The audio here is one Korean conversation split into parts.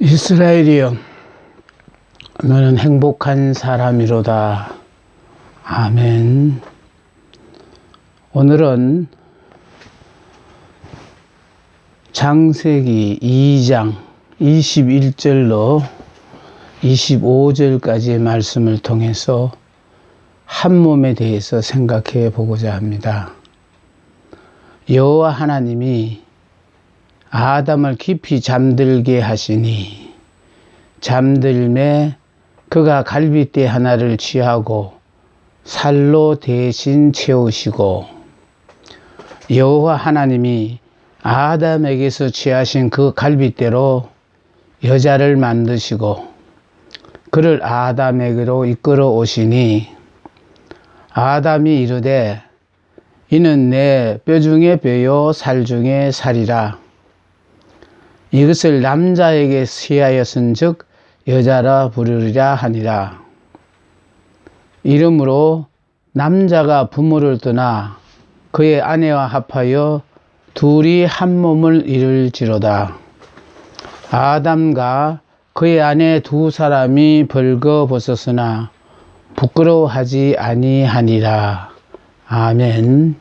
이스라엘이여, 너는 행복한 사람이로다. 아멘. 오늘은 창세기 2장 21절로 25절까지의 말씀을 통해서 한 몸에 대해서 생각해 보고자 합니다. 여호와 하나님이 아담을 깊이 잠들게 하시니 잠들매 그가 갈빗대 하나를 취하고 살로 대신 채우시고, 여호와 하나님이 아담에게서 취하신 그 갈빗대로 여자를 만드시고 그를 아담에게로 이끌어 오시니, 아담이 이르되 이는 내 뼈 중에 뼈요 살 중에 살이라. 이것을 남자에게 시하였은즉 여자라 부르리라 하니라. 이러므로 남자가 부모를 떠나 그의 아내와 합하여 둘이 한 몸을 이룰지로다. 아담과 그의 아내 두 사람이 벌거벗었으나 부끄러워하지 아니하니라. 아멘.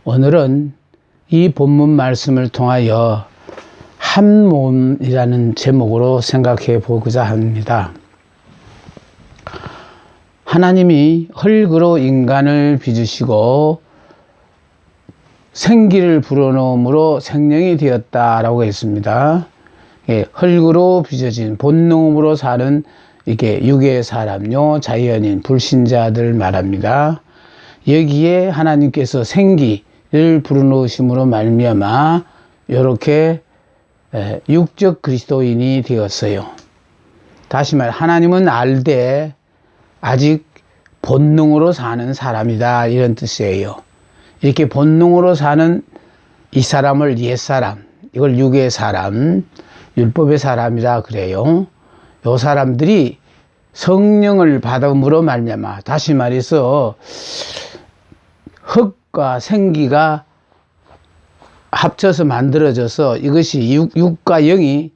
오늘은 이 본문 말씀을 통하여 한 몸이라는 제목으로 생각해 보고자 합니다. 하나님이 흙으로 인간을 빚으시고 생기를 불어넣음으로 생명이 되었다라고 했습니다. 흙으로 빚어진 본능으로 사는 이게 육의 사람요, 자연인, 불신자들 말합니다. 여기에 하나님께서 생기를 불어넣으심으로 말미암아 이렇게 육적 그리스도인이 되었어요. 다시 말해 하나님은 알되 아직 본능으로 사는 사람이다, 이런 뜻이에요. 이렇게 본능으로 사는 이 사람을 옛사람, 이걸 육의 사람, 율법의 사람이라 그래요. 요 사람들이 성령을 받음으로 말미암아, 다시 말해서 흙과 생기가 합쳐서 만들어져서 이것이 육과 영이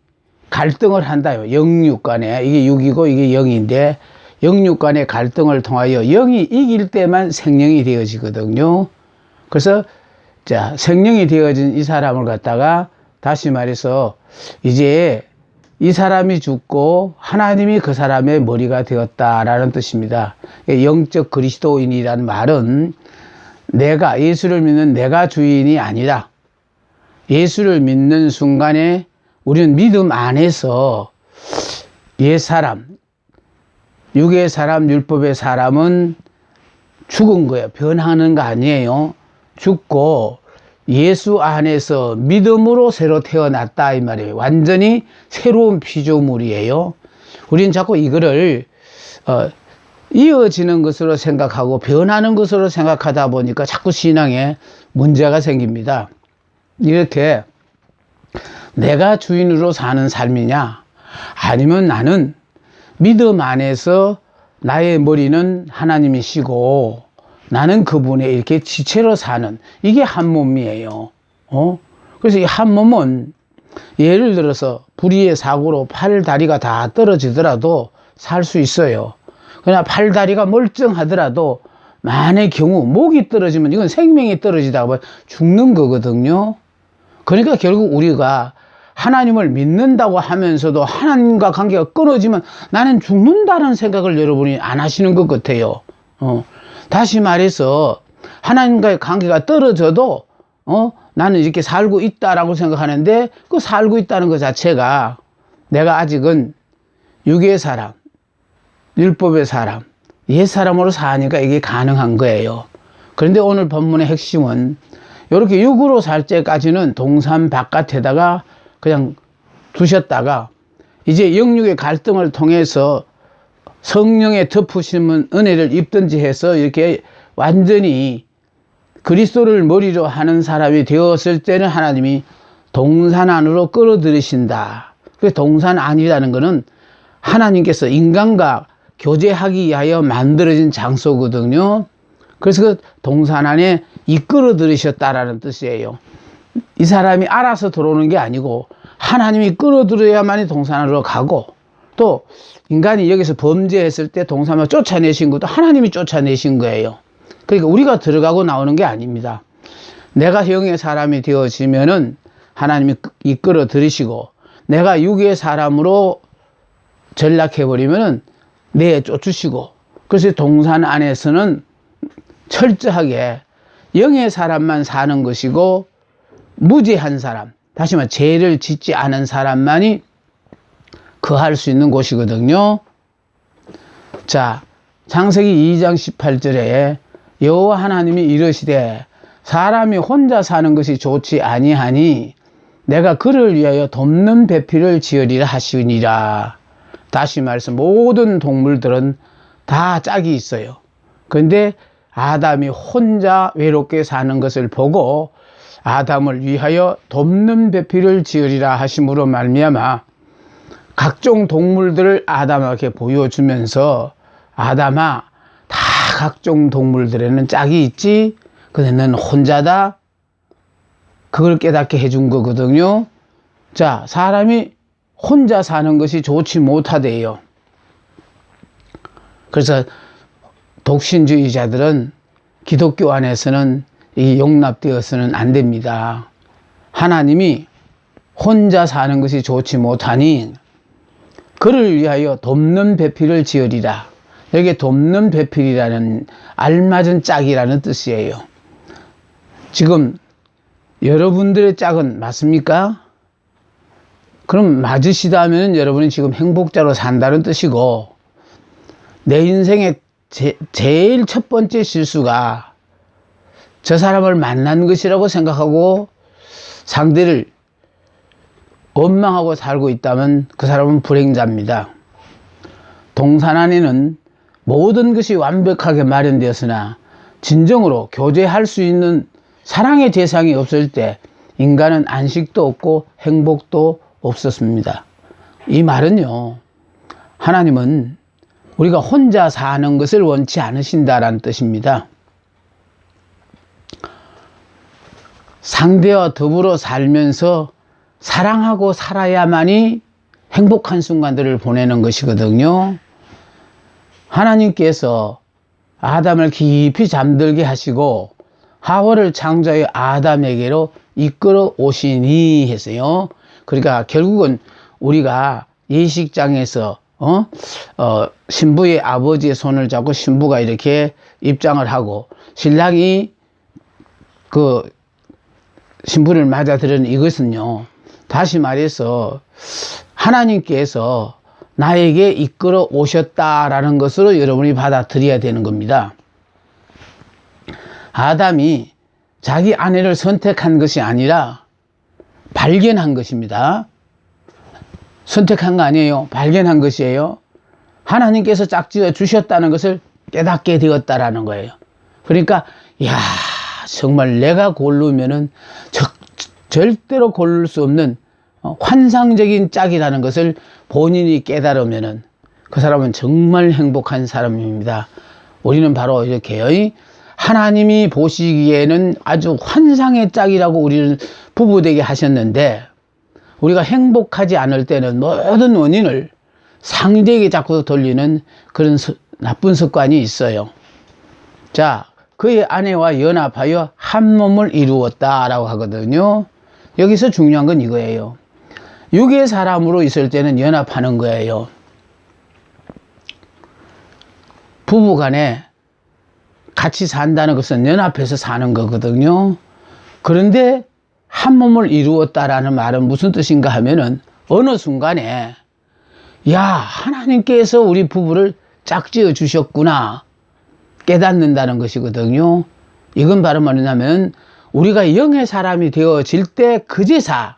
갈등을 한다요. 영육 간에, 이게 육이고 이게 영인데 영육 간의 갈등을 통하여 영이 이길 때만 생명이 되어지거든요. 그래서 자, 생명이 되어진 이 사람을 갖다가 다시 말해서 이제 이 사람이 죽고 하나님이 그 사람의 머리가 되었다라는 뜻입니다. 영적 그리스도인이라는 말은 내가, 예수를 믿는 내가 주인이 아니라 예수를 믿는 순간에 우리는 믿음 안에서 옛사람, 육의 사람, 율법의 사람은 죽은 거예요. 변하는 거 아니에요. 죽고 예수 안에서 믿음으로 새로 태어났다, 이 말이에요. 완전히 새로운 피조물이에요. 우리는 자꾸 이거를 이어지는 것으로 생각하고 변하는 것으로 생각하다 보니까 자꾸 신앙에 문제가 생깁니다. 이렇게 내가 주인으로 사는 삶이냐, 아니면 나는 믿음 안에서 나의 머리는 하나님이시고 나는 그분의 이렇게 지체로 사는, 이게 한 몸이에요. 그래서 이 한 몸은 예를 들어서 불의의 사고로 팔 다리가 다 떨어지더라도 살 수 있어요. 그러나 팔 다리가 멀쩡하더라도 만의 경우 목이 떨어지면 이건 생명이 떨어지다 보면 죽는 거거든요. 그러니까 결국 우리가 하나님을 믿는다고 하면서도 하나님과 관계가 끊어지면 나는 죽는다는 생각을 여러분이 안 하시는 것 같아요. 다시 말해서 하나님과의 관계가 떨어져도 나는 이렇게 살고 있다라고 생각하는데, 그 살고 있다는 것 자체가 내가 아직은 육의 사람, 율법의 사람, 옛 사람으로 사니까 이게 가능한 거예요. 그런데 오늘 본문의 핵심은 이렇게 육으로 살 때까지는 동산 바깥에다가 그냥 두셨다가 이제 영육의 갈등을 통해서 성령의 덮으시는 은혜를 입든지 해서 이렇게 완전히 그리스도를 머리로 하는 사람이 되었을 때는 하나님이 동산 안으로 끌어들이신다. 그 동산 안이라는 것은 하나님께서 인간과 교제하기 위하여 만들어진 장소거든요. 그래서 그 동산 안에 이끌어 들이셨다라는 뜻이에요. 이 사람이 알아서 들어오는 게 아니고 하나님이 끌어들여야만이 동산으로 가고, 또 인간이 여기서 범죄했을 때 동산으로 쫓아내신 것도 하나님이 쫓아내신 거예요. 그러니까 우리가 들어가고 나오는 게 아닙니다. 내가 영의 사람이 되어지면은 하나님이 이끌어 들이시고, 내가 육의 사람으로 전락해버리면은 내쫓으시고, 그래서 동산 안에서는 철저하게 영의 사람만 사는 것이고, 무죄한 사람, 다시 말해 죄를 짓지 않은 사람만이 거할 수 있는 곳이거든요. 자, 창세기 2장 18절에 여호와 하나님이 이르시되 사람이 혼자 사는 것이 좋지 아니하니 내가 그를 위하여 돕는 배필을 지으리라 하시니라. 다시 말해서 모든 동물들은 다 짝이 있어요. 그런데 아담이 혼자 외롭게 사는 것을 보고 아담을 위하여 돕는 배필을 지으리라 하심으로 말미암아 각종 동물들을 아담에게 보여주면서, 아담아, 다 각종 동물들에는 짝이 있지, 근데 넌 혼자다, 그걸 깨닫게 해준 거거든요. 자, 사람이 혼자 사는 것이 좋지 못하대요. 그래서 독신주의자들은 기독교 안에서는 이 용납되어서는 안 됩니다. 하나님이 혼자 사는 것이 좋지 못하니 그를 위하여 돕는 배필을 지으리라. 여기 돕는 배필이라는 알맞은 짝이라는 뜻이에요. 지금 여러분들의 짝은 맞습니까? 그럼 맞으시다면 여러분이 지금 행복자로 산다는 뜻이고, 내 인생의 제일 첫 번째 실수가 저 사람을 만난 것이라고 생각하고 상대를 원망하고 살고 있다면 그 사람은 불행자입니다. 동산 안에는 모든 것이 완벽하게 마련되었으나 진정으로 교제할 수 있는 사랑의 대상이 없을 때 인간은 안식도 없고 행복도 없었습니다. 이 말은요, 하나님은 우리가 혼자 사는 것을 원치 않으신다라는 뜻입니다. 상대와 더불어 살면서 사랑하고 살아야만이 행복한 순간들을 보내는 것이거든요. 하나님께서 아담을 깊이 잠들게 하시고 하와를 창조하여 아담에게로 이끌어 오시니 했어요. 그러니까 결국은 우리가 예식장에서 신부의 아버지의 손을 잡고 신부가 이렇게 입장을 하고 신랑이 그 신부를 맞아들이는 이것은요, 다시 말해서 하나님께서 나에게 이끌어 오셨다라는 것으로 여러분이 받아들여야 되는 겁니다. 아담이 자기 아내를 선택한 것이 아니라 발견한 것입니다. 선택한 거 아니에요. 발견한 것이에요. 하나님께서 짝지어 주셨다는 것을 깨닫게 되었다라는 거예요. 그러니까 야, 정말 내가 고르면은 절대로 고를 수 없는 환상적인 짝이라는 것을 본인이 깨달으면은 그 사람은 정말 행복한 사람입니다. 우리는 바로 이렇게 하나님이 보시기에는 아주 환상의 짝이라고 우리를 부부되게 하셨는데, 우리가 행복하지 않을 때는 모든 원인을 상대에게 자꾸 돌리는 그런 나쁜 습관이 있어요. 자, 그의 아내와 연합하여 한 몸을 이루었다라고 하거든요. 여기서 중요한 건 이거예요. 육의 사람으로 있을 때는 연합하는 거예요. 부부간에 같이 산다는 것은 연합해서 사는 거거든요. 그런데 한 몸을 이루었다라는 말은 무슨 뜻인가 하면은 어느 순간에 야, 하나님께서 우리 부부를 짝지어 주셨구나 깨닫는다는 것이거든요. 이건 바로 뭐냐면 우리가 영의 사람이 되어질 때 그제서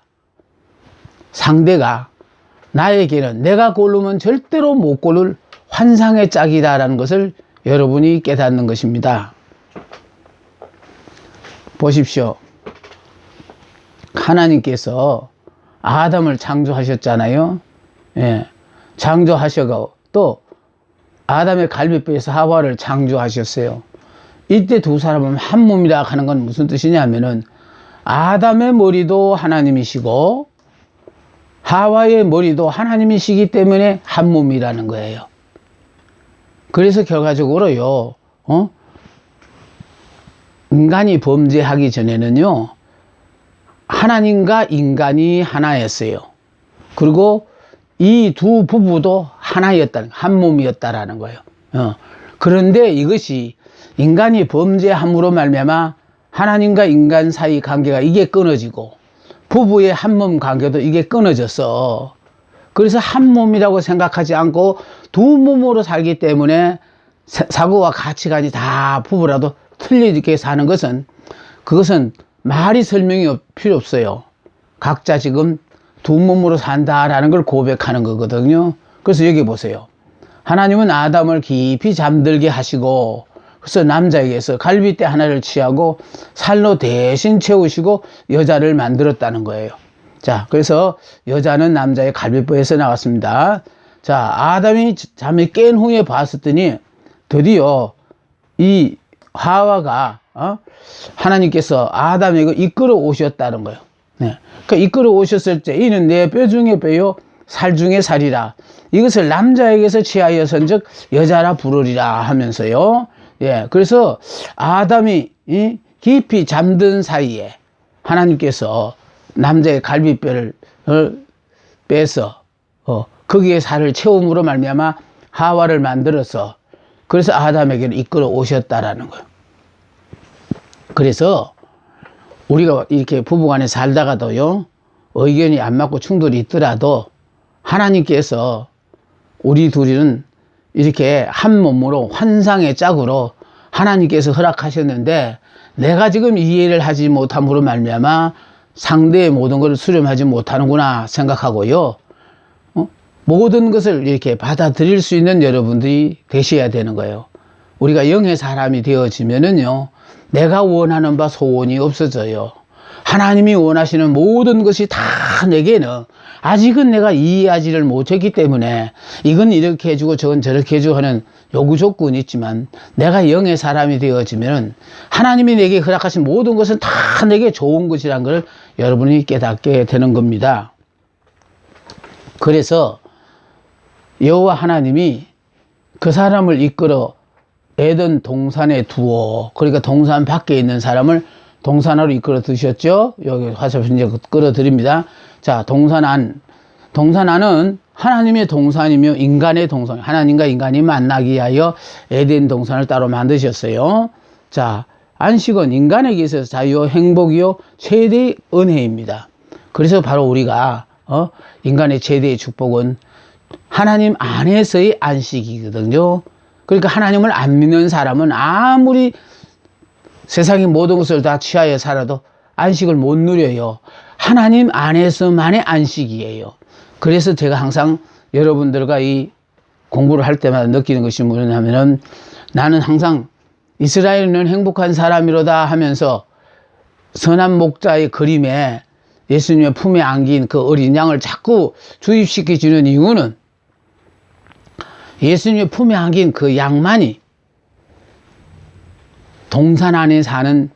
상대가 나에게는 내가 고르면 절대로 못 고를 환상의 짝이다라는 것을 여러분이 깨닫는 것입니다. 보십시오. 하나님께서 아담을 창조하셨잖아요. 예, 창조하셔고 또 아담의 갈비뼈에서 하와를 창조하셨어요. 이때 두 사람은 한 몸이라 하는 건 무슨 뜻이냐면은 아담의 머리도 하나님이시고 하와의 머리도 하나님이시기 때문에 한 몸이라는 거예요. 그래서 결과적으로요, 인간이 범죄하기 전에는요, 하나님과 인간이 하나였어요. 그리고 이 두 부부도 하나였다는, 한 몸이었다라는 거예요. 그런데 이것이 인간이 범죄함으로 말미암아 하나님과 인간 사이 관계가 이게 끊어지고 부부의 한 몸 관계도 이게 끊어졌어. 그래서 한 몸이라고 생각하지 않고 두 몸으로 살기 때문에 사고와 가치관이 다 부부라도 틀리게 사는 것은, 그것은 말이 설명이 필요 없어요. 각자 지금 두 몸으로 산다라는 걸 고백하는 거거든요. 그래서 여기 보세요. 하나님은 아담을 깊이 잠들게 하시고, 그래서 남자에게서 갈빗대 하나를 취하고 살로 대신 채우시고 여자를 만들었다는 거예요. 자, 그래서 여자는 남자의 갈빗뼈에서 나왔습니다. 자, 아담이 잠이 깬 후에 봤더니 드디어 이 하와가 하나님께서 아담에게 이끌어 오셨다는 거예요. 네. 그러니까 이끌어 오셨을 때 이는 내 뼈 중에 뼈요 살 중에 살이라, 이것을 남자에게서 취하여선즉 여자라 부르리라 하면서요. 예, 그래서 아담이 깊이 잠든 사이에 하나님께서 남자의 갈비뼈를 빼서 거기에 살을 채움으로 말미암아 하와를 만들어서, 그래서 아담에게는 이끌어 오셨다라는 거예요. 그래서 우리가 이렇게 부부간에 살다가도요, 의견이 안 맞고 충돌이 있더라도 하나님께서 우리 둘이는 이렇게 한 몸으로 환상의 짝으로 하나님께서 허락하셨는데, 내가 지금 이해를 하지 못함으로 말미암아 상대의 모든 것을 수렴하지 못하는구나 생각하고요, 모든 것을 이렇게 받아들일 수 있는 여러분들이 되셔야 되는 거예요. 우리가 영의 사람이 되어지면은요, 내가 원하는 바 소원이 없어져요. 하나님이 원하시는 모든 것이 다 내게는 아직은 내가 이해하지를 못했기 때문에 이건 이렇게 해주고 저건 저렇게 해주고 하는 요구 조건이 있지만, 내가 영의 사람이 되어지면 하나님이 내게 허락하신 모든 것은 다 내게 좋은 것이란 걸 여러분이 깨닫게 되는 겁니다. 그래서 여호와 하나님이 그 사람을 이끌어 에덴 동산에 두어, 그러니까 동산 밖에 있는 사람을 동산으로 이끌어 드셨죠. 여기 화살표 이제 끌어 드립니다. 자, 동산 안은 하나님의 동산이며 인간의 동산, 하나님과 인간이 만나기 위하여 에덴 동산을 따로 만드셨어요. 자, 안식은 인간에게 있어서 자유요 행복이요 최대의 은혜입니다. 그래서 바로 우리가 인간의 최대의 축복은 하나님 안에서의 안식이거든요. 그러니까 하나님을 안 믿는 사람은 아무리 세상의 모든 것을 다 취하여 살아도 안식을 못 누려요. 하나님 안에서만의 안식이에요. 그래서 제가 항상 여러분들과 이 공부를 할 때마다 느끼는 것이 뭐냐면은, 나는 항상 이스라엘은 행복한 사람이로다 하면서 선한 목자의 그림에 예수님의 품에 안긴 그 어린 양을 자꾸 주입시켜 주는 이유는, 예수님의 품에 안긴 그 양만이 동산 안에 사는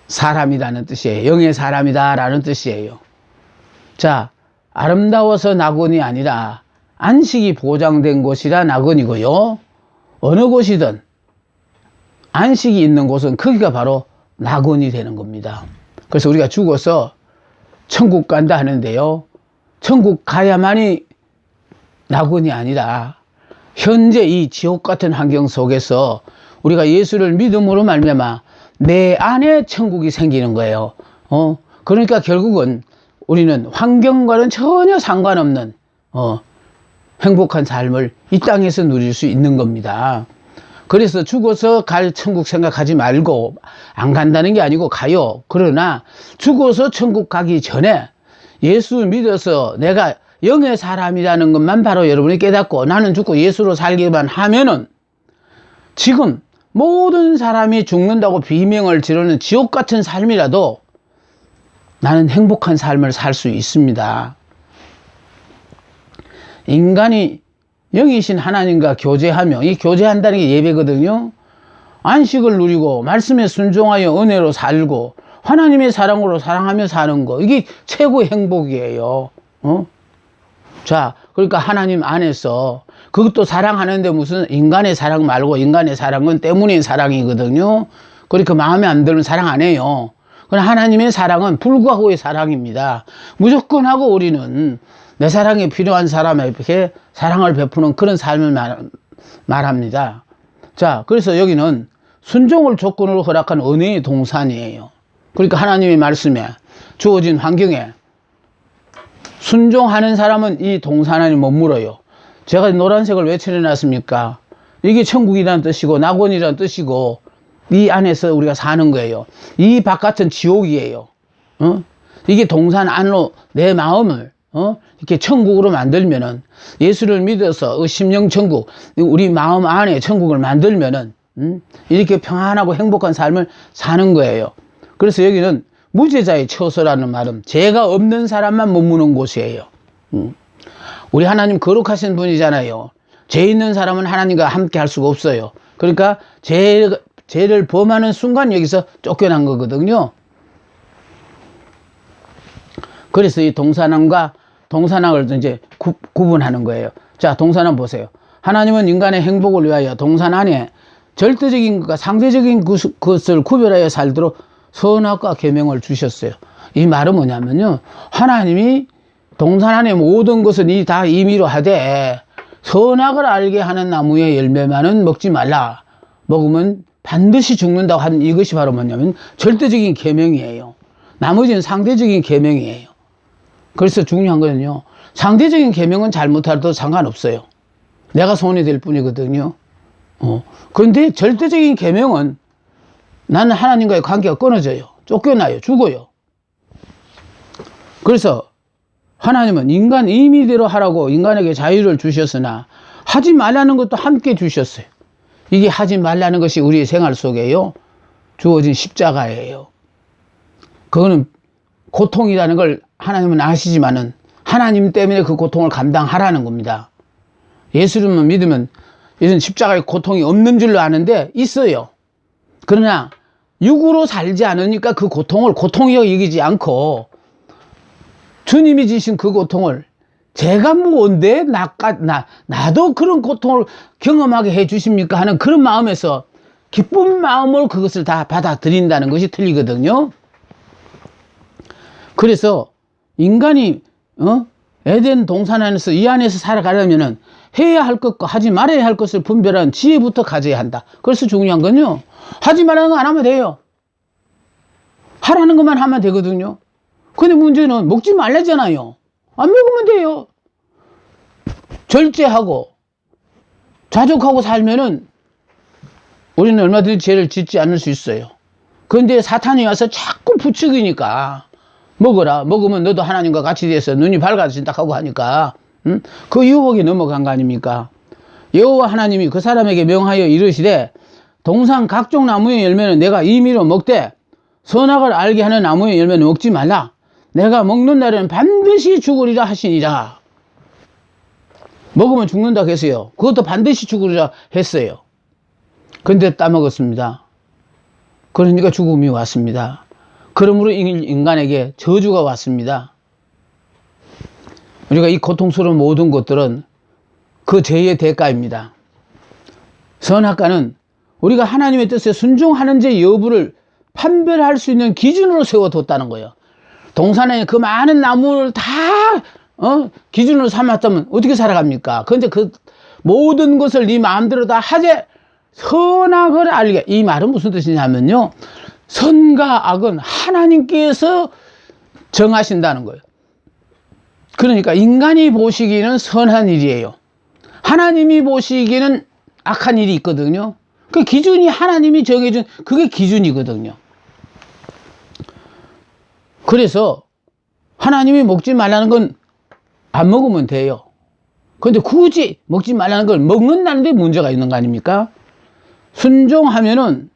사람이라는 뜻이에요. 영의 사람이다라는 뜻이에요. 자, 아름다워서 낙원이 아니라 안식이 보장된 곳이라 낙원이고요. 어느 곳이든 안식이 있는 곳은 거기가 바로 낙원이 되는 겁니다. 그래서 우리가 죽어서 천국 간다 하는데요, 천국 가야만이 낙원이 아니라 현재 이 지옥 같은 환경 속에서 우리가 예수를 믿음으로 말미암아 내 안에 천국이 생기는 거예요. 그러니까 결국은 우리는 환경과는 전혀 상관없는 행복한 삶을 이 땅에서 누릴 수 있는 겁니다. 그래서 죽어서 갈 천국 생각하지 말고, 안 간다는 게 아니고 가요. 그러나 죽어서 천국 가기 전에 예수 믿어서 내가 영의 사람이라는 것만 바로 여러분이 깨닫고, 나는 죽고 예수로 살기만 하면은 지금 모든 사람이 죽는다고 비명을 지르는 지옥 같은 삶이라도 나는 행복한 삶을 살 수 있습니다. 인간이 영이신 하나님과 교제하며, 이 교제한다는 게 예배거든요. 안식을 누리고 말씀에 순종하여 은혜로 살고 하나님의 사랑으로 사랑하며 사는 거, 이게 최고의 행복이에요. 자, 그러니까 하나님 안에서 그것도 사랑하는데 무슨 인간의 사랑 말고, 인간의 사랑은 때문인 사랑이거든요. 그러니까 마음에 안 들면 사랑 안 해요. 그러나 하나님의 사랑은 불구하고의 사랑입니다. 무조건 하고 우리는 내 사랑에 필요한 사람에게 사랑을 베푸는 그런 삶을 말합니다. 자, 그래서 여기는 순종을 조건으로 허락한 은혜의 동산이에요. 그러니까 하나님의 말씀에, 주어진 환경에 순종하는 사람은 이 동산 안에 머물어요. 제가 노란색을 왜 칠해놨습니까? 이게 천국이라는 뜻이고 낙원이라는 뜻이고, 이 안에서 우리가 사는 거예요. 이 바깥은 지옥이에요. 이게 동산 안으로 내 마음을 이렇게 천국으로 만들면은, 예수를 믿어서 심령 천국, 우리 마음 안에 천국을 만들면은 이렇게 평안하고 행복한 삶을 사는 거예요. 그래서 여기는 무죄자의 처소라는 말은 죄가 없는 사람만 머무는 곳이에요. 우리 하나님 거룩하신 분이잖아요. 죄 있는 사람은 하나님과 함께 할 수가 없어요. 그러니까 죄를 범하는 순간 여기서 쫓겨난 거거든요. 그래서 이 동산왕과 동산왕을 이제 구분하는 거예요. 자, 동산왕 보세요. 하나님은 인간의 행복을 위하여 동산 안에 절대적인 것과 상대적인 것을 구별하여 살도록 선악과 계명을 주셨어요. 이 말은 뭐냐면요, 하나님이 동산 안에 모든 것은 다 임의로 하되 선악을 알게 하는 나무의 열매만은 먹지 말라. 먹으면 반드시 죽는다고 하는 이것이 바로 뭐냐면 절대적인 계명이에요. 나머지는 상대적인 계명이에요. 그래서 중요한 거는요, 상대적인 계명은 잘못해도 상관없어요. 내가 손이 될 뿐이거든요. 그런데 절대적인 계명은 나는 하나님과의 관계가 끊어져요. 쫓겨나요. 죽어요. 그래서 하나님은 인간 임의대로 하라고 인간에게 자유를 주셨으나 하지 말라는 것도 함께 주셨어요. 이게 하지 말라는 것이 우리의 생활 속에요, 주어진 십자가예요. 그거는 고통이라는 걸 하나님은 아시지만은 하나님 때문에 그 고통을 감당하라는 겁니다. 예수님을 믿으면 이런 십자가의 고통이 없는 줄로 아는데 있어요. 그러나 육으로 살지 않으니까 그 고통을 고통이라고 여기지 않고, 주님이 지신 그 고통을 제가 뭔데 나도 그런 고통을 경험하게 해 주십니까 하는 그런 마음에서 기쁜 마음으로 그것을 다 받아들인다는 것이 틀리거든요. 그래서 인간이 에덴 동산 안에서 이 안에서 살아가려면은 해야 할 것과 하지 말아야 할 것을 분별한 지혜부터 가져야 한다. 그래서 중요한 건요, 하지 말라는 거 안 하면 돼요. 하라는 것만 하면 되거든요. 근데 문제는 먹지 말라잖아요. 안 먹으면 돼요. 절제하고 자족하고 살면은 우리는 얼마든지 죄를 짓지 않을 수 있어요. 그런데 사탄이 와서 자꾸 부추기니까 먹어라. 먹으면 너도 하나님과 같이 돼서 눈이 밝아진다 하고 하니까 그 유혹에 넘어간 거 아닙니까? 여호와 하나님이 그 사람에게 명하여 이르시되 동산 각종 나무의 열매는 내가 임의로 먹되 선악을 알게 하는 나무의 열매는 먹지 말라. 내가 먹는 날에는 반드시 죽으리라 하시니라. 먹으면 죽는다 했어요. 그것도 반드시 죽으리라 했어요. 근데 따먹었습니다. 그러니까 죽음이 왔습니다. 그러므로 인간에게 저주가 왔습니다. 우리가 이 고통스러운 모든 것들은 그 죄의 대가입니다. 선악과는 우리가 하나님의 뜻에 순종하는지 여부를 판별할 수 있는 기준으로 세워뒀다는 거예요. 동산에 그 많은 나무를 다 기준으로 삼았다면 어떻게 살아갑니까? 그런데 그 모든 것을 네 마음대로 다 하되 선악을 알게. 이 말은 무슨 뜻이냐면요, 선과 악은 하나님께서 정하신다는 거예요. 그러니까 인간이 보시기에는 선한 일이에요. 하나님이 보시기에는 악한 일이 있거든요. 그 기준이 하나님이 정해준 그게 기준이거든요. 그래서 하나님이 먹지 말라는 건 안 먹으면 돼요. 그런데 굳이 먹지 말라는 걸 먹는다는 데 문제가 있는 거 아닙니까? 순종하면은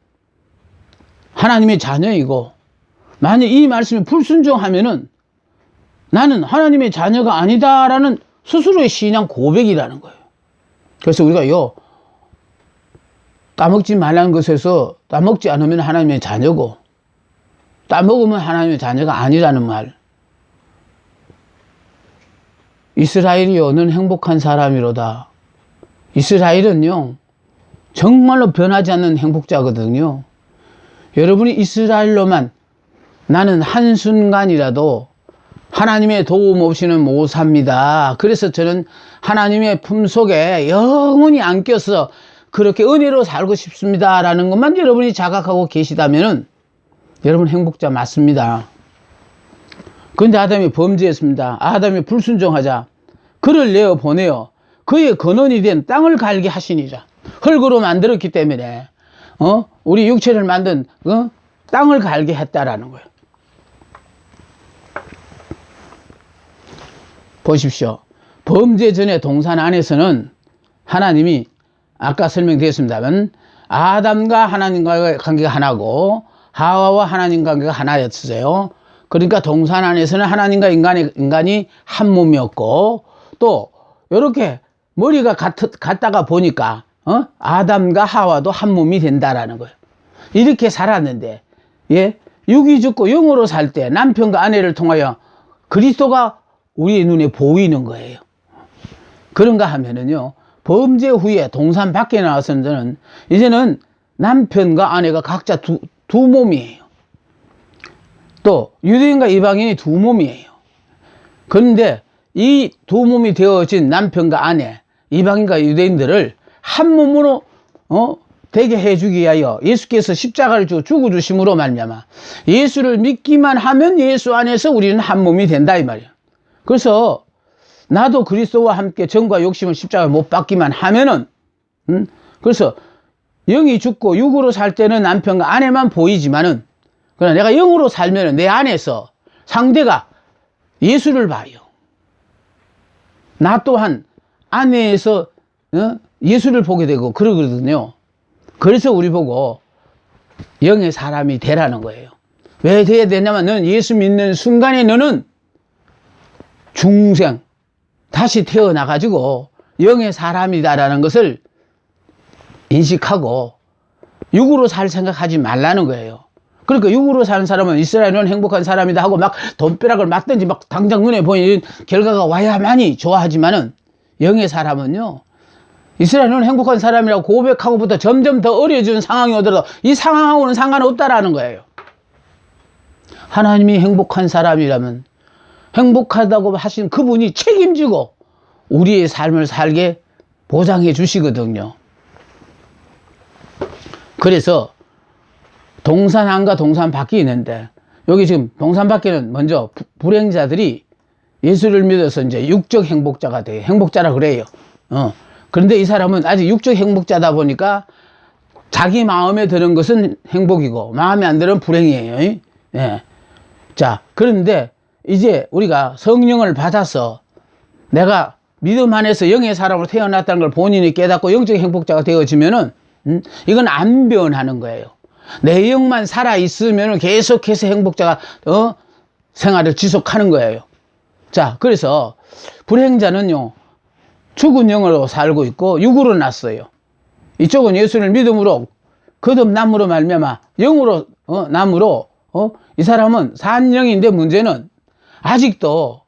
하나님의 자녀이고, 만약 이 말씀에 불순종하면은 나는 하나님의 자녀가 아니다라는 스스로의 신앙 고백이라는 거예요. 그래서 우리가요, 따먹지 말라는 것에서 따먹지 않으면 하나님의 자녀고, 따먹으면 하나님의 자녀가 아니라는 말. 이스라엘이여 너는 행복한 사람이로다. 이스라엘은요 정말로 변하지 않는 행복자거든요. 여러분이 이스라엘로만 나는 한순간이라도 하나님의 도움 없이는 못 삽니다. 그래서 저는 하나님의 품속에 영원히 안겨서 그렇게 은혜로 살고 싶습니다 라는 것만 여러분이 자각하고 계시다면 여러분 행복자 맞습니다. 그런데 아담이 범죄했습니다. 아담이 불순종하자 그를 내어 보내어 그의 근원이 된 땅을 갈게 하시니라. 흙으로 만들었기 때문에 우리 육체를 만든 땅을 갈게 했다라는 거예요. 보십시오. 범죄 전에 동산 안에서는 하나님이 아까 설명드렸습니다만 아담과 하나님과의 관계가 하나고 하와와 하나님 관계가 하나였어요. 그러니까 동산 안에서는 하나님과 인간이 한 몸이었고 또 이렇게 머리가 같다가 보니까 아담과 하와도 한 몸이 된다라는 거예요. 이렇게 살았는데 육이 죽고 영으로 살 때 남편과 아내를 통하여 그리스도가 우리의 눈에 보이는 거예요. 그런가 하면은요 범죄 후에 동산 밖에 나와서는 이제는 남편과 아내가 각자 두 몸이에요. 또 유대인과 이방인이 두 몸이에요. 그런데 이 두 몸이 되어진 남편과 아내, 이방인과 유대인들을 한 몸으로 되게 해주기 위하여 예수께서 십자가를 죽어주심으로 말미암아 예수를 믿기만 하면 예수 안에서 우리는 한 몸이 된다 이 말이에요. 그래서 나도 그리스도와 함께 정과 욕심을 십자가에 못 박기만 하면은 그래서 영이 죽고 육으로 살 때는 남편과 아내만 보이지만은 그러나 내가 영으로 살면은 내 안에서 상대가 예수를 봐요. 나 또한 아내에서 예수를 보게 되고 그러거든요. 그래서 우리 보고 영의 사람이 되라는 거예요. 왜 돼야 되냐면 너는 예수 믿는 순간에 너는 중생 다시 태어나가지고 영의 사람이다라는 것을 인식하고 육으로 살 생각하지 말라는 거예요. 그러니까 육으로 사는 사람은 이스라엘은 행복한 사람이다 하고 막 돈벼락을 맞든지 막 당장 눈에 보이는 결과가 와야만이 좋아하지만은 영의 사람은요 이스라엘은 행복한 사람이라고 고백하고부터 점점 더 어려워지는 상황이 오더라도 이 상황하고는 상관없다라는 거예요. 하나님이 행복한 사람이라면 행복하다고 하신 그분이 책임지고 우리의 삶을 살게 보장해 주시거든요. 그래서 동산 안과 동산 밖이 있는데 여기 지금 동산 밖에는 먼저 불행자들이 예수를 믿어서 이제 육적 행복자가 돼요. 행복자라 그래요. 그런데 이 사람은 아직 육적 행복자다 보니까 자기 마음에 드는 것은 행복이고 마음에 안 드는 불행이에요. 예. 자, 그런데 이제 우리가 성령을 받아서 내가 믿음 안에서 영의 사람으로 태어났다는 걸 본인이 깨닫고 영적 행복자가 되어지면은 이건 안 변하는 거예요. 내 영만 살아있으면 계속해서 행복자가 생활을 지속하는 거예요. 자, 그래서 불행자는요 죽은 영으로 살고 있고 육으로 났어요. 이쪽은 예수를 믿음으로 거듭남으로 말미암아 영으로 남으로 이 사람은 산 영인데 문제는 아직도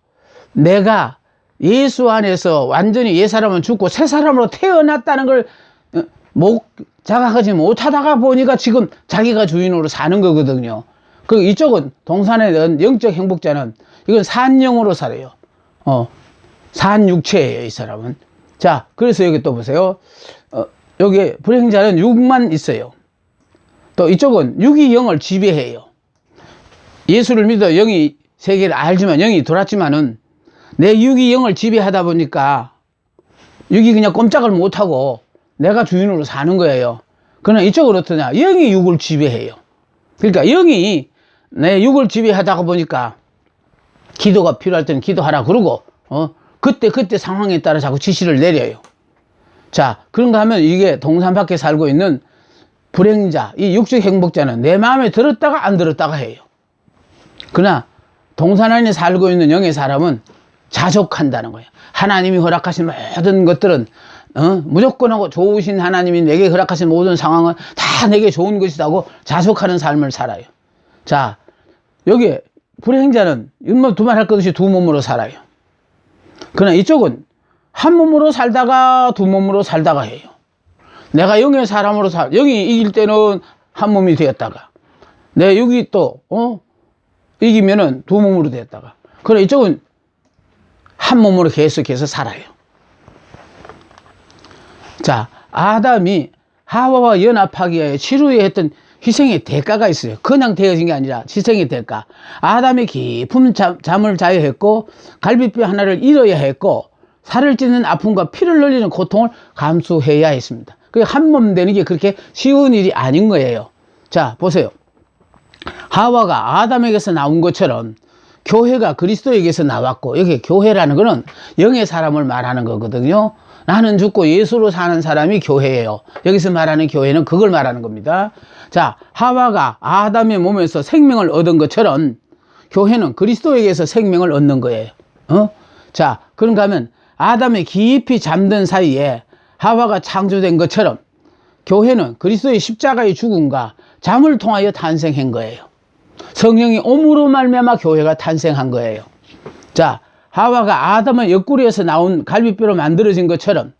내가 예수 안에서 완전히 옛 사람은 죽고 새 사람으로 태어났다는 걸 자각하지 못하다가 보니까 지금 자기가 주인으로 사는 거거든요. 그 이쪽은 동산에 넣은 영적 행복자는 이건 산영으로 살아요. 산육체예요, 이 사람은. 자, 그래서 여기 또 보세요. 여기 불행자는 육만 있어요. 또 이쪽은 육이 영을 지배해요. 예수를 믿어 영이 세계를 알지만 영이 돌았지만은 내 육이 영을 지배하다 보니까 육이 그냥 꼼짝을 못하고 내가 주인으로 사는 거예요. 그러나 이쪽은 어떠냐? 영이 육을 지배해요. 그러니까 영이 내 육을 지배하다 보니까 기도가 필요할 때는 기도하라 그러고 그때 상황에 따라 자꾸 지시를 내려요. 자, 그런가 하면 이게 동산 밖에 살고 있는 불행자, 이 육적 행복자는 내 마음에 들었다가 안 들었다가 해요. 그러나 동산 안에 살고 있는 영의 사람은 자족한다는 거예요. 하나님이 허락하신 모든 것들은 무조건 하고 좋으신 하나님이 내게 허락하신 모든 상황은 다 내게 좋은 것이라고 자족하는 삶을 살아요. 자, 여기 불행자는 두말할 것 없이 두 몸으로 살아요. 그러나 이쪽은 한 몸으로 살다가 두 몸으로 살다가 해요. 내가 영의 사람으로 영이 이길 때는 한 몸이 되었다가, 내 육이 또 이기면은 두 몸으로 되었다가. 그러나 이쪽은 한 몸으로 계속해서 살아요. 자, 아담이 하와와 연합하기 위해 치루에 했던 희생의 대가가 있어요. 그냥 되어진 게 아니라 희생의 대가. 아담이 깊은 잠을 자야 했고, 갈비뼈 하나를 잃어야 했고, 살을 찢는 아픔과 피를 흘리는 고통을 감수해야 했습니다. 그게 한 몸 되는 게 그렇게 쉬운 일이 아닌 거예요. 자, 보세요. 하와가 아담에게서 나온 것처럼 교회가 그리스도에게서 나왔고, 여기 교회라는 거는 영의 사람을 말하는 거거든요. 나는 죽고 예수로 사는 사람이 교회예요. 여기서 말하는 교회는 그걸 말하는 겁니다. 자, 하와가 아담의 몸에서 생명을 얻은 것처럼 교회는 그리스도에게서 생명을 얻는 거예요. 자, 그런가 하면 아담이 깊이 잠든 사이에 하와가 창조된 것처럼 교회는 그리스도의 십자가의 죽음과 잠을 통하여 탄생한 거예요. 성령이 옴으로 말미암아 교회가 탄생한 거예요. 자, 하와가 아담의 옆구리에서 나온 갈비뼈로 만들어진 것처럼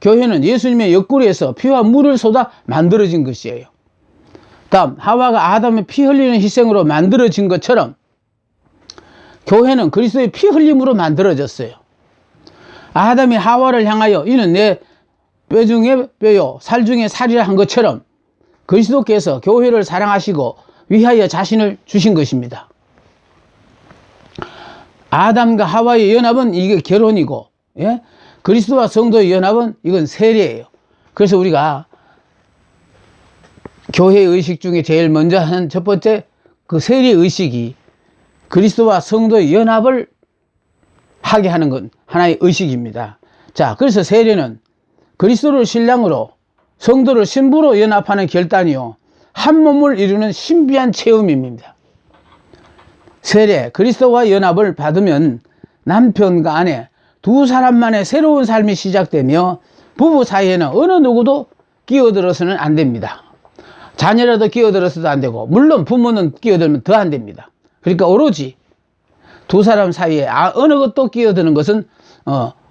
교회는 예수님의 옆구리에서 피와 물을 쏟아 만들어진 것이에요. 다음, 하와가 아담의 피 흘리는 희생으로 만들어진 것처럼 교회는 그리스도의 피 흘림으로 만들어졌어요. 아담이 하와를 향하여 이는 내 뼈 중에 뼈요 살 중에 살이라 한 것처럼 그리스도께서 교회를 사랑하시고 위하여 자신을 주신 것입니다. 아담과 하와의 연합은 이게 결혼이고, 예? 그리스도와 성도의 연합은 이건 세례예요. 그래서 우리가 교회 의식 중에 제일 먼저 하는 첫 번째 그 세례 의식이 그리스도와 성도의 연합을 하게 하는 건 하나의 의식입니다. 자, 그래서 세례는 그리스도를 신랑으로 성도를 신부로 연합하는 결단이요, 한 몸을 이루는 신비한 체험입니다. 세례, 그리스도와 연합을 받으면 남편과 아내 두 사람만의 새로운 삶이 시작되며 부부 사이에는 어느 누구도 끼어들어서는 안 됩니다. 자녀라도 끼어들어서도 안 되고, 물론 부모는 끼어들면 더 안 됩니다. 그러니까 오로지 두 사람 사이에 어느 것도 끼어드는 것은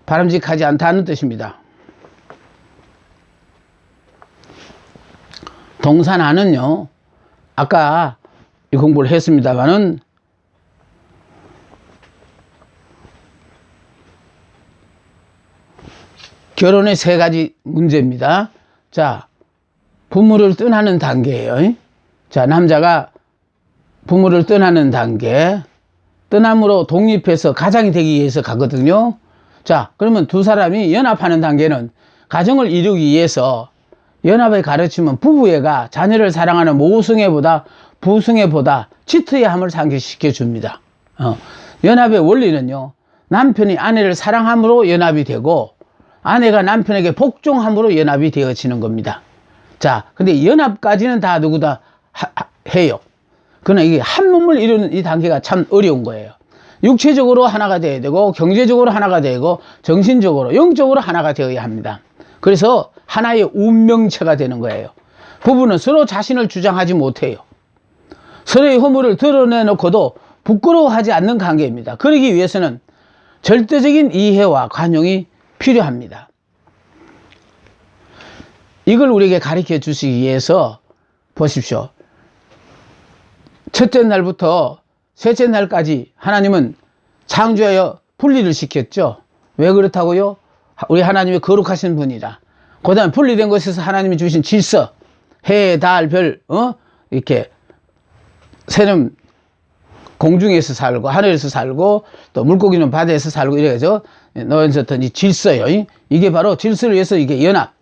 바람직하지 않다는 뜻입니다. 동사나는요, 아까 이 공부를 했습니다만은 결혼의 세 가지 문제입니다. 자, 부모를 떠나는 단계예요. 자, 남자가 부모를 떠나는 단계, 떠남으로 독립해서 가장이 되기 위해서 가거든요. 자, 그러면 두 사람이 연합하는 단계는 가정을 이루기 위해서 연합의 가르침은 부부애가 자녀를 사랑하는 모성애보다 부성애보다 지트의 함을 상기시켜 줍니다. 연합의 원리는요, 남편이 아내를 사랑함으로 연합이 되고 아내가 남편에게 복종함으로 연합이 되어지는 겁니다. 자, 근데 연합까지는 다 누구다 해요. 그러나 이게 한 몸을 이루는 이 단계가 참 어려운 거예요. 육체적으로 하나가 되어야 되고, 경제적으로 하나가 되고, 정신적으로, 영적으로 하나가 되어야 합니다. 그래서 하나의 운명체가 되는 거예요. 부부는 서로 자신을 주장하지 못해요. 서로의 허물을 드러내놓고도 부끄러워하지 않는 관계입니다. 그러기 위해서는 절대적인 이해와 관용이 필요합니다. 이걸 우리에게 가르쳐 주시기 위해서 보십시오. 첫째 날부터 셋째 날까지 하나님은 창조하여 분리를 시켰죠. 왜 그렇다고요? 우리 하나님이 거룩하신 분이라. 그 다음에 분리된 것에서 하나님이 주신 질서, 해, 달, 별, 이렇게 새는 공중에서 살고 하늘에서 살고 또 물고기는 바다에서 살고 이래가지고 넣어졌던 이 질서요. 이게 바로 질서를 위해서 이게 연합,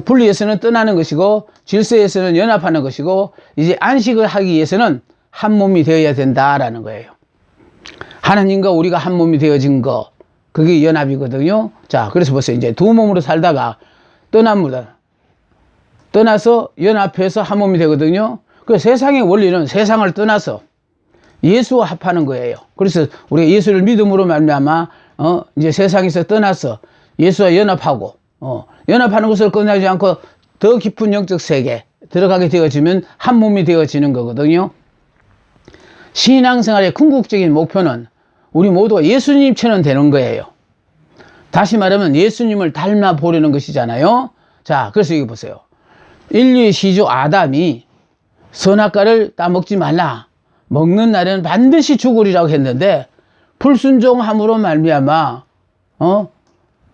분리해서는 떠나는 것이고 질서에서는 연합하는 것이고, 이제 안식을 하기 위해서는 한 몸이 되어야 된다라는 거예요. 하나님과 우리가 한 몸이 되어진 거, 그게 연합이거든요. 자, 그래서 보세요. 이제 두 몸으로 살다가 떠나서 연합해서 한 몸이 되거든요. 그 세상의 원리는 세상을 떠나서 예수와 합하는 거예요. 그래서 우리가 예수를 믿음으로 말미암아 이제 세상에서 떠나서 예수와 연합하고, 연합하는 것을 끝나지 않고 더 깊은 영적 세계 들어가게 되어지면 한 몸이 되어지는 거거든요. 신앙생활의 궁극적인 목표는 우리 모두가 예수님처럼 되는 거예요. 다시 말하면 예수님을 닮아 보려는 것이잖아요. 자, 그래서 여기 보세요. 인류의 시조 아담이 선악과를 따먹지 말라. 먹는 날에는 반드시 죽으리라고 했는데 불순종함으로 말미암아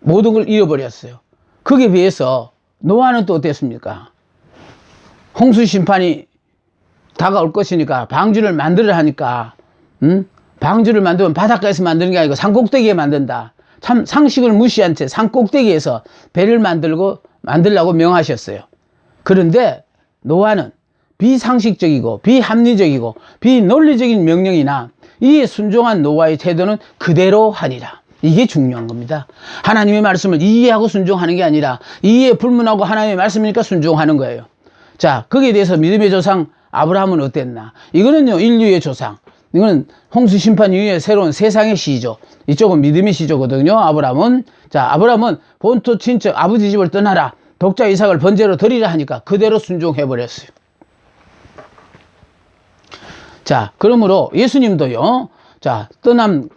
모든 걸 잃어버렸어요. 거기에 비해서 노아는 또 어땠습니까? 홍수 심판이 다가올 것이니까 방주를 만들으라 하니까 방주를 만들면 바닷가에서 만드는 게 아니고 산꼭대기에 만든다. 참 상식을 무시한 채 산꼭대기에서 배를 만들라고 명하셨어요. 그런데 노아는 비상식적이고 비합리적이고 비논리적인 명령이나 이에 순종한 노아의 태도는 그대로 하리라. 이게 중요한 겁니다. 하나님의 말씀을 이해하고 순종하는 게 아니라 이해에 불문하고 하나님의 말씀이니까 순종하는 거예요. 자, 거기에 대해서 믿음의 조상 아브라함은 어땠나? 이거는요, 인류의 조상. 이거는 홍수 심판 이후에 새로운 세상의 시조. 이쪽은 믿음의 시조거든요, 아브라함은. 자, 아브라함은 본토 친척 아버지 집을 떠나라. 독자 이삭을 번제로 드리라 하니까 그대로 순종해버렸어요. 자, 그러므로 예수님도요, 자, 떠남,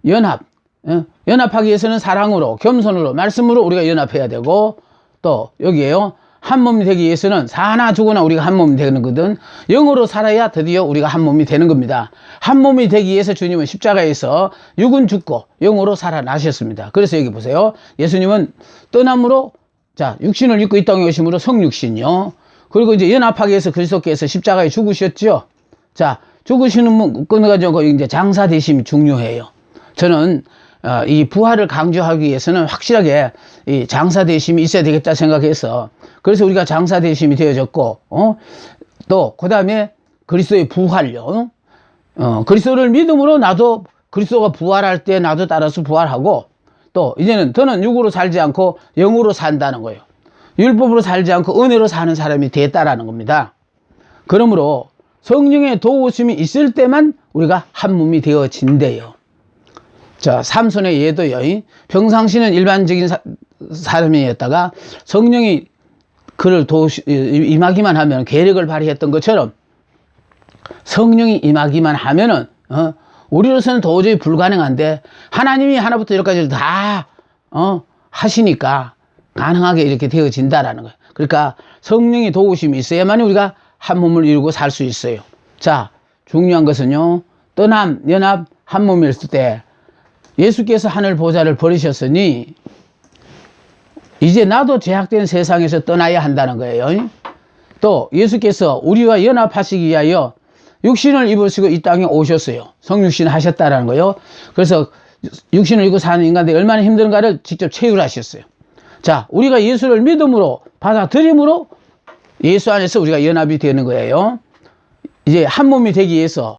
연합하기 위해서는 사랑으로, 겸손으로, 말씀으로 우리가 연합해야 되고, 또, 여기에요, 한 몸이 되기 위해서는 사나 죽으나 우리가 한 몸이 되는 거든, 영으로 살아야 드디어 우리가 한 몸이 되는 겁니다. 한 몸이 되기 위해서 주님은 십자가에서 육은 죽고 영으로 살아나셨습니다. 그래서 여기 보세요. 예수님은 떠남으로, 자, 육신을 입고 이 땅에 오심으로 성육신이요. 그리고 이제 연합하기 위해서 그리스도께서 십자가에 죽으셨죠. 자, 죽으시는 분 가지고 이제 장사 되심이 중요해요. 저는 이 부활을 강조하기 위해서는 확실하게 이 장사 되심이 있어야 되겠다 생각해서 그래서 우리가 장사 되심이 되어졌고 또 그다음에 그리스도의 부활요. 그리스도를 믿음으로 나도 그리스도가 부활할 때 나도 따라서 부활하고 또 이제는 더는 육으로 살지 않고 영으로 산다는 거예요. 율법으로 살지 않고 은혜로 사는 사람이 됐다라는 겁니다. 그러므로 성령의 도우심이 있을 때만 우리가 한 몸이 되어진대요. 자, 삼손의 예도요. 평상시는 일반적인 사람이었다가 성령이 그를 임하기만 하면 계력을 발휘했던 것처럼 성령이 임하기만 하면은 우리로서는 도저히 불가능한데 하나님이 하나부터 열까지 다 하시니까 가능하게 이렇게 되어진다라는 거예요. 그러니까 성령의 도우심이 있어야만 우리가 한 몸을 이루고 살 수 있어요. 자, 중요한 것은요, 떠남, 연합, 한 몸이었을 때 예수께서 하늘 보좌를 버리셨으니 이제 나도 제약된 세상에서 떠나야 한다는 거예요. 또 예수께서 우리와 연합하시기 위하여 육신을 입으시고 이 땅에 오셨어요. 성육신 하셨다라는 거예요. 그래서 육신을 입고 사는 인간들이 얼마나 힘든가를 직접 체휼하셨어요. 자, 우리가 예수를 믿음으로 받아들임으로 예수 안에서 우리가 연합이 되는 거예요. 이제 한 몸이 되기 위해서